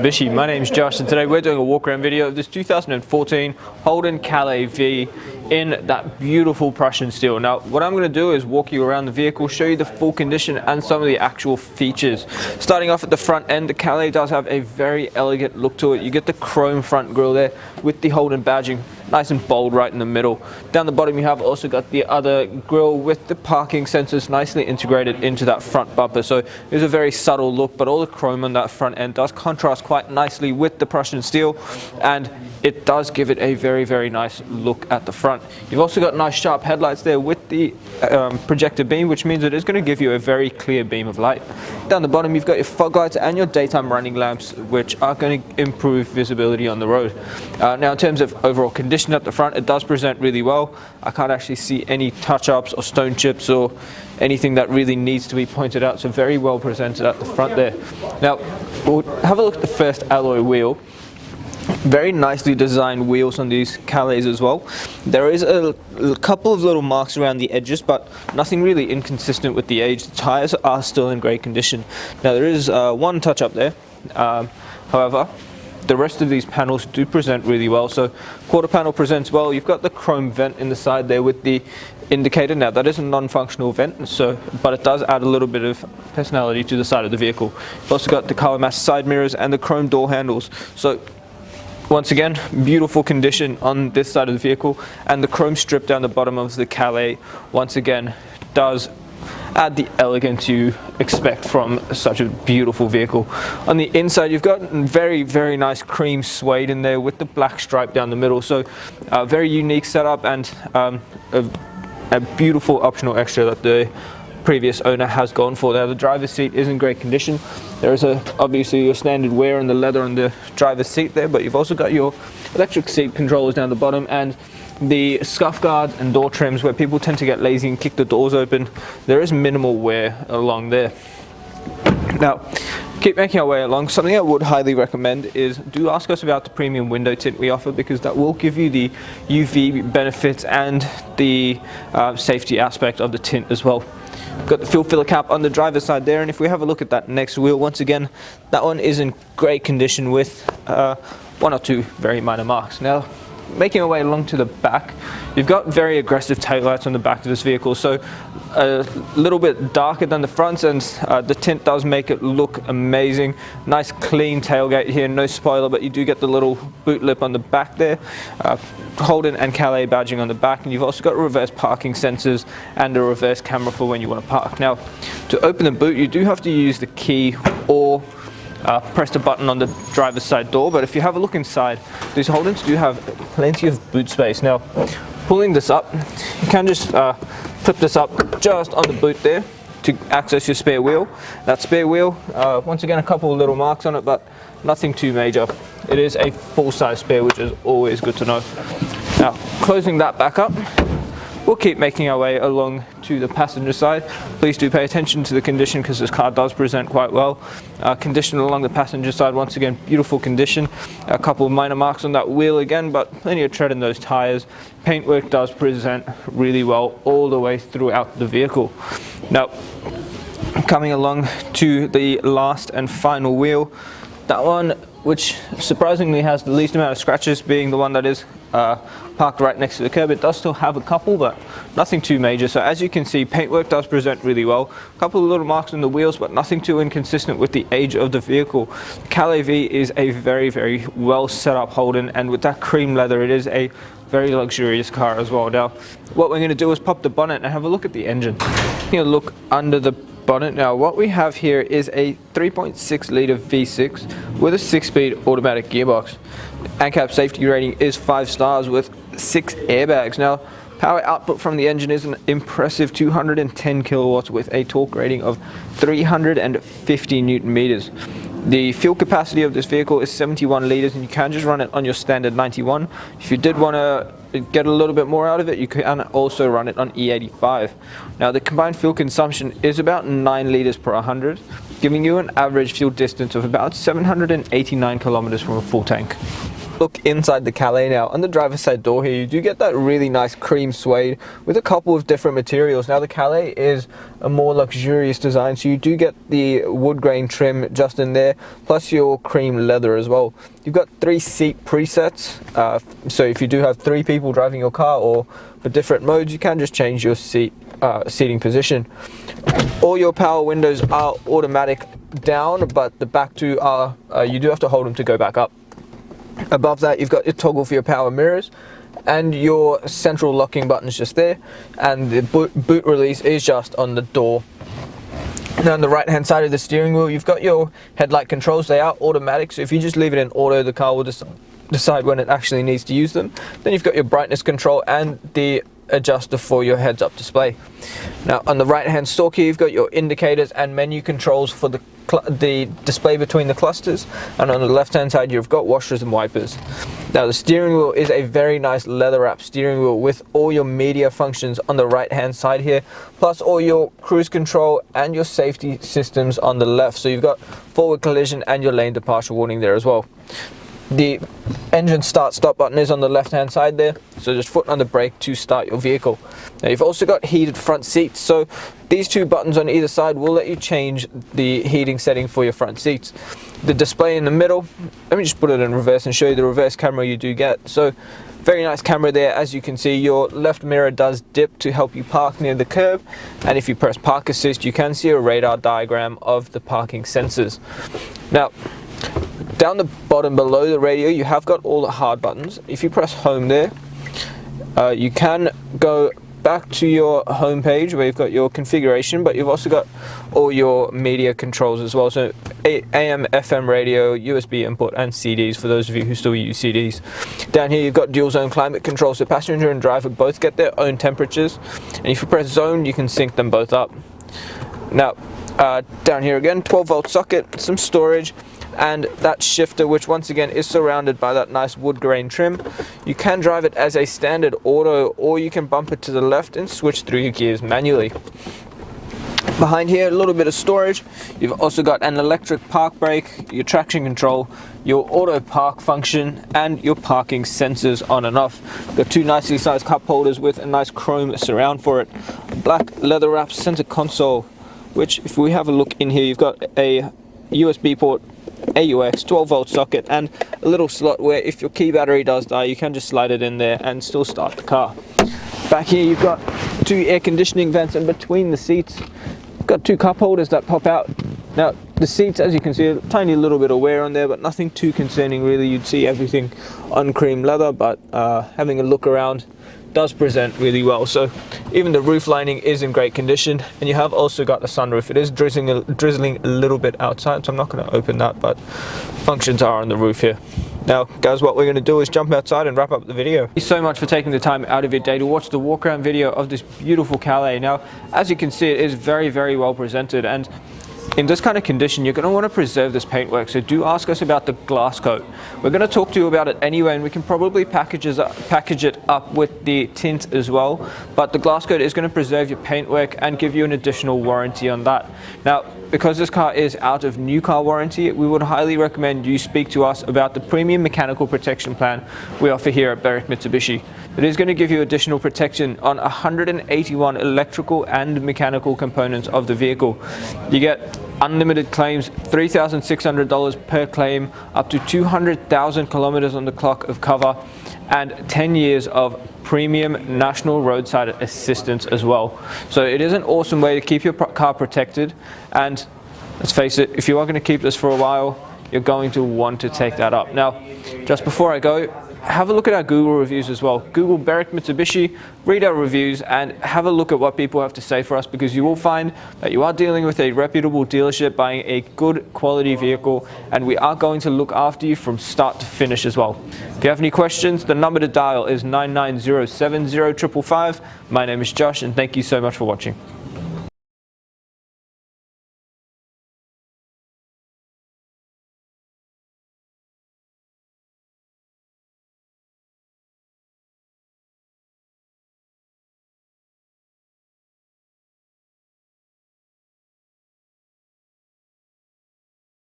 Mitsubishi. My name is Josh and today we're doing a walk around video of this 2014 Holden Calais V in that beautiful Prussian steel. Now what I'm going to do is walk you around the vehicle, show you the full condition and some of the actual features. Starting off at the front end, the Calais does have a very elegant look to it. You get the chrome front grille there with the Holden badging, nice and bold right in the middle. Down the bottom you have also got the other grille with the parking sensors nicely integrated into that front bumper. So it's a very subtle look, but all the chrome on that front end does contrast quite nicely with the Prussian steel, and it does give it a very nice look at the front. You've also got nice sharp headlights there with the projector beam, which means it is going to give you a very clear beam of light. Down the bottom you've got your fog lights and your daytime running lamps, which are going to improve visibility on the road. Now in terms of overall condition at the front, it does present really well. I can't actually see any touch-ups or stone chips or anything that really needs to be pointed out, so very well presented at the front there. Now we'll have a look at the first alloy wheel. Very nicely designed wheels on these Calais as well. There is a couple of little marks around the edges, but nothing really inconsistent with the age. The tires are still in great condition. Now there is one touch up there, however the rest of these panels do present really well. So quarter panel presents well. You've got the chrome vent in the side there with the indicator. Now that is a non-functional vent, but it does add a little bit of personality to the side of the vehicle. You've also got the color mass side mirrors and the chrome door handles. So once again, beautiful condition on this side of the vehicle, and the chrome strip down the bottom of the Calais once again does add the elegance you expect from such a beautiful vehicle. On the inside you've got very nice cream suede in there with the black stripe down the middle, so a very unique setup and a beautiful optional extra that the previous owner has gone for. Now the driver's seat is in great condition. There is obviously your standard wear on the leather on the driver's seat there, but you've also got your electric seat controllers down the bottom and the scuff guards and door trims where people tend to get lazy and kick the doors open. There is minimal wear along there. Now keep making our way along. Something I would highly recommend is do ask us about the premium window tint we offer, because that will give you the UV benefits and the safety aspect of the tint as well. Got the fuel filler cap on the driver's side there, and if we have a look at that next wheel, once again that one is in great condition with one or two very minor marks. Now making our way along to the back, you've got very aggressive taillights on the back of this vehicle, so a little bit darker than the front, and the tint does make it look amazing. Nice clean tailgate here, no spoiler, but you do get the little boot lip on the back there, Holden and Calais badging on the back, and you've also got reverse parking sensors and a reverse camera for when you want to park. Now to open the boot you do have to use the key or press the button on the driver's side door, but if you have a look inside, these Holdens do have plenty of boot space. Now pulling this up, you can just flip this up just on the boot there to access your spare wheel. That spare wheel, once again a couple of little marks on it, but nothing too major. It is a full-size spare, which is always good to know. Now closing that back up, we'll keep making our way along to the passenger side. Please do pay attention to the condition, because this car does present quite well. Condition along the passenger side, once again beautiful condition. A couple of minor marks on that wheel again, but plenty of tread in those tires. Paintwork does present really well all the way throughout the vehicle. Now coming along to the last and final wheel, that one which surprisingly has the least amount of scratches, being the one that is parked right next to the curb. It does still have a couple, but nothing too major. So as you can see, paintwork does present really well. A couple of little marks on the wheels, but nothing too inconsistent with the age of the vehicle. Calais V is a very well set up Holden, and with that cream leather it is a very luxurious car as well. Now what we're going to do is pop the bonnet and have a look at the engine. You know, look under the bonnet. Now what we have here is a 3.6 litre V6 with a 6-speed automatic gearbox. ANCAP safety rating is 5 stars with 6 airbags. Now power output from the engine is an impressive 210 kilowatts with a torque rating of 350 newton meters. The fuel capacity of this vehicle is 71 litres, and you can just run it on your standard 91. If you did want to get a little bit more out of it, you can also run it on E85. Now the combined fuel consumption is about 9 litres per 100, giving you an average fuel distance of about 789 kilometers from a full tank. look inside the Calais now, on the driver's side door here, you do get that really nice cream suede with a couple of different materials. Now the Calais is a more luxurious design, so you do get the wood grain trim just in there, plus your cream leather as well. You've got 3 seat presets, so if you do have 3 people driving your car or for different modes, you can just change your seating position. All your power windows are automatic down, but the back 2 are, you do have to hold them to go back up. Above that, you've got your toggle for your power mirrors and your central locking buttons just there, and the boot release is just on the door. Now on the right hand side of the steering wheel, you've got your headlight controls. They are automatic, so if you just leave it in auto, the car will decide when it actually needs to use them. Then you've got your brightness control and the adjuster for your heads-up display. Now on the right hand stalk here, you've got your indicators and menu controls for the display between the clusters, and on the left hand side you've got washers and wipers. Now the steering wheel is a very nice leather wrap steering wheel with all your media functions on the right hand side here, plus all your cruise control and your safety systems on the left. So you've got forward collision and your lane departure warning there as well. The engine start stop button is on the left hand side there, so just foot on the brake to start your vehicle. Now you've also got heated front seats, so these 2 buttons on either side will let you change the heating setting for your front seats. The display in the middle, let me just put it in reverse and show you the reverse camera you do get. So very nice camera there. As you can see, your left mirror does dip to help you park near the curb, and if you press park assist, you can see a radar diagram of the parking sensors. Now down the bottom below the radio, you have got all the hard buttons. If you press home there, you can go back to your home page where you've got your configuration, but you've also got all your media controls as well. So AM, FM radio, USB input, and CDs for those of you who still use CDs. Down here you've got dual zone climate control, so passenger and driver both get their own temperatures, and if you press zone, you can sync them both up. Now down here again, 12-volt socket, some storage, and that shifter, which once again is surrounded by that nice wood grain trim. You can drive it as a standard auto, or you can bump it to the left and switch through your gears manually. Behind here, a little bit of storage. You've also got an electric park brake, your traction control, your auto park function, and your parking sensors on and off. Got 2 nicely sized cup holders with a nice chrome surround for it. Black leather wrapped center console, which if we have a look in here, you've got a USB port, AUX, 12-volt socket, and a little slot where if your key battery does die, you can just slide it in there and still start the car. Back here you've got 2 air conditioning vents, and between the seats you've got 2 cup holders that pop out. Now the seats, as you can see, a tiny little bit of wear on there, but nothing too concerning really. You'd see everything on cream leather, but having a look around does present really well. So even the roof lining is in great condition, and you have also got the sunroof. It is drizzling a little bit outside, so I'm not going to open that, but functions are on the roof here. Now guys, what we're going to do is jump outside and wrap up the video. Thank you so much for taking the time out of your day to watch the walk around video of this beautiful Calais. Now as you can see, it is very, very well presented, and in this kind of condition, you're going to want to preserve this paintwork, so do ask us about the glass coat. We're going to talk to you about it anyway, and we can probably package it up with the tint as well, but the glass coat is going to preserve your paintwork and give you an additional warranty on that. Now, because this car is out of new car warranty, we would highly recommend you speak to us about the premium mechanical protection plan we offer here at Berwick Mitsubishi. It is going to give you additional protection on 181 electrical and mechanical components of the vehicle. You get unlimited claims, $3,600 per claim, up to 200,000 kilometers on the clock of cover, and 10 years of premium national roadside assistance as well. So it is an awesome way to keep your car protected, and let's face it, if you are going to keep this for a while, you're going to want to take that up. Now, just before I go, have a look at our Google reviews as well. Google Berwick Mitsubishi, read our reviews, and have a look at what people have to say for us, because you will find that you are dealing with a reputable dealership buying a good quality vehicle, and we are going to look after you from start to finish as well. If you have any questions, the number to dial is 9907055. My name is Josh, and thank you so much for watching.